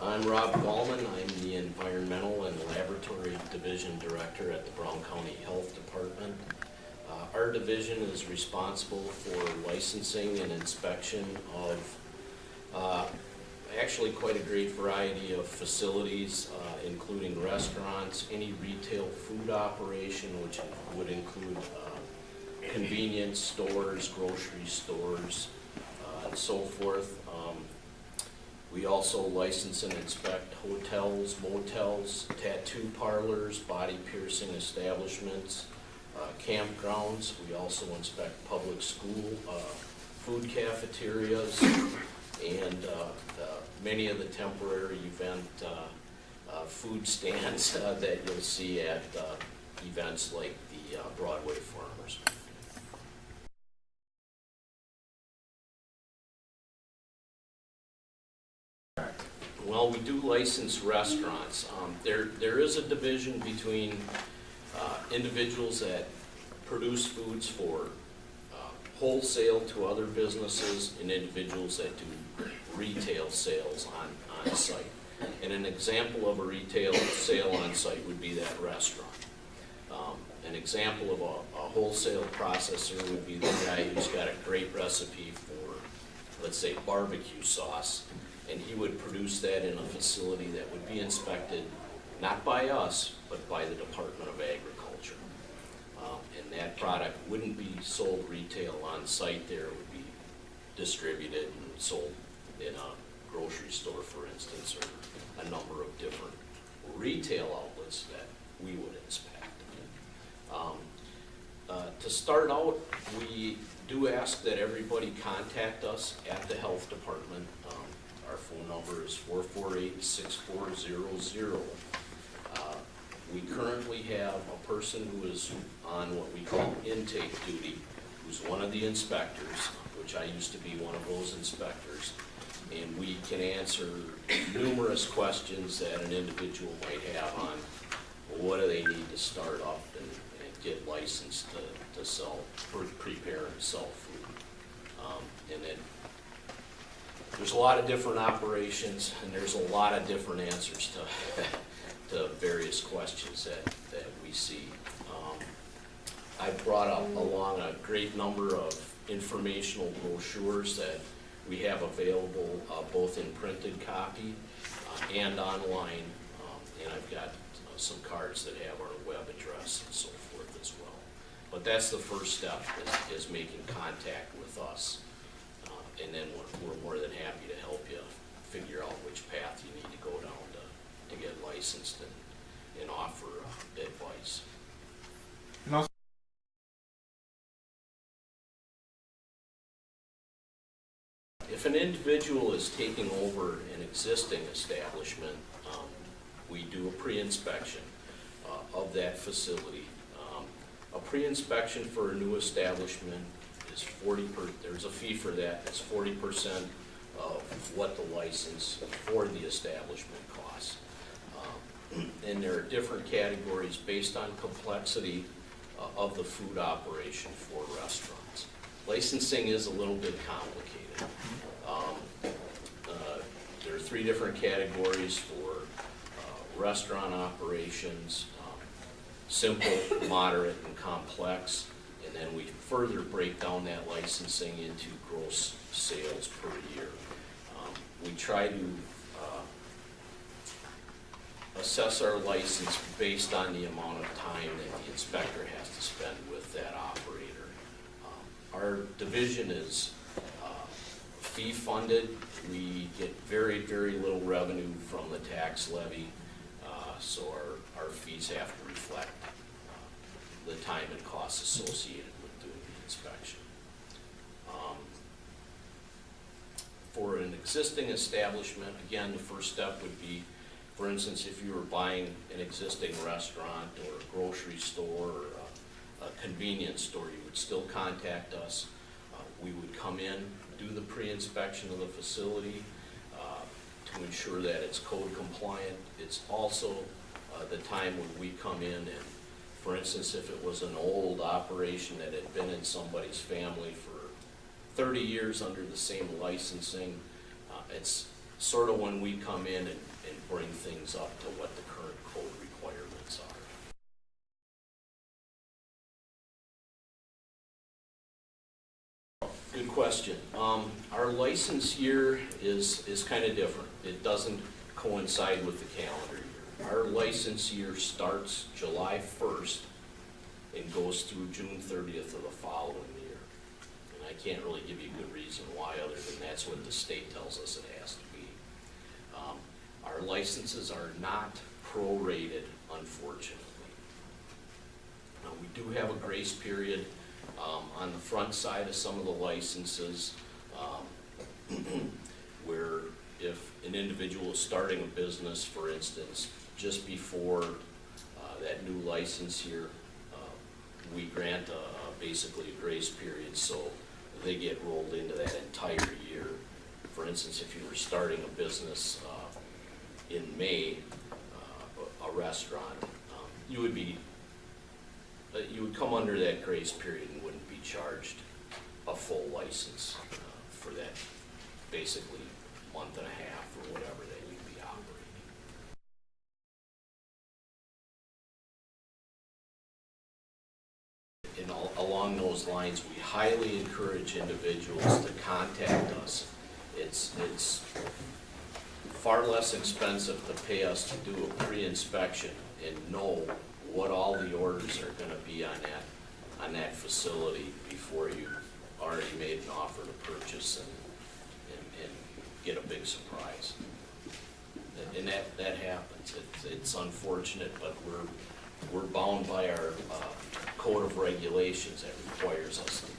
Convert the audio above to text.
I'm Rob Gallman. I'm the Environmental and Laboratory Division Director at the Brown County Health Department. Our division is responsible for licensing and inspection of actually quite a great variety of facilities, including restaurants, any retail food operation, which would include convenience stores, grocery stores, and so forth. We also license and inspect hotels, motels, tattoo parlors, body piercing establishments, campgrounds. We also inspect public school, food cafeterias, and many of the temporary event food stands that you'll see at events like the Broadway Farmers. Well, we do license restaurants. There is a division between individuals that produce foods for wholesale to other businesses and individuals that do retail sales on site. And an example of a retail sale on site would be that restaurant. An example of a wholesale processor would be the guy who's got a great recipe for, let's say, barbecue sauce, and he would produce that in a facility that would be inspected not by us, but by the Department of Agriculture. And that product wouldn't be sold retail on site there. It would be distributed and sold in a grocery store, for instance, or a number of different retail outlets that we would inspect. To start out, we do ask that everybody contact us at the health department. Our phone number is 448-6400. We currently have a person who is on what we call intake duty, who's one of the inspectors, which I used to be one of those inspectors, and we can answer numerous questions that an individual might have on what do they need to start off and get licensed to sell, prepare and sell food. And then there's a lot of different operations, and there's a lot of different answers to various questions that we see. I brought along a great number of informational brochures that we have available both in printed copy and online, and I've got some cards that have our web address and so forth as well. But that's the first step, is making contact with us. And then we're more than happy to help you figure out which path you need to go down to get licensed and offer advice. And also, If an individual is taking over an existing establishment, we do a pre-inspection of that facility. A pre-inspection for a new establishment is there's a fee for that. It's 40% of what the license for the establishment costs. And there are different categories based on complexity of the food operation for restaurants. Licensing is a little bit complicated. There are 3 different categories for restaurant operations: simple, moderate, and complex. And then we further break down that licensing into gross sales per year. We try to assess our license based on the amount of time that the inspector has to spend with that operator. Our division is fee funded. We get very, very little revenue from the tax levy, so our fees have to reflect the time and costs associated with doing the inspection. For an existing establishment, again, the first step would be, for instance, if you were buying an existing restaurant or a grocery store or a convenience store, you would still contact us. We would come in, do the pre-inspection of the facility to ensure that it's code compliant. It's also the time when we come in and, for instance, if it was an old operation that had been in somebody's family for 30 years under the same licensing, it's sort of when we come in and bring things up to what the current code requirements are. Good question. Our license year is kind of different. It doesn't coincide with the calendar year. Our license year starts July 1st and goes through June 30th of the following year. And I can't really give you a good reason why, other than that's what the state tells us it has to be. Our licenses are not prorated, unfortunately. Now, we do have a grace period on the front side of some of the licenses, where if an individual is starting a business, for instance, just before that new license year, we grant basically a grace period, so they get rolled into that entire year. For instance, if you were starting a business in May, a restaurant, you would come under that grace period and wouldn't be charged a full license for that basically month and a half or whatever that you'd be operating. And along those lines, we highly encourage individuals to contact us. It's far less expensive to pay us to do a pre-inspection and know what all the orders are going to be on that facility before you already made an offer to purchase and get a big surprise. And that happens. It's unfortunate, but we're bound by our code of regulations that requires us to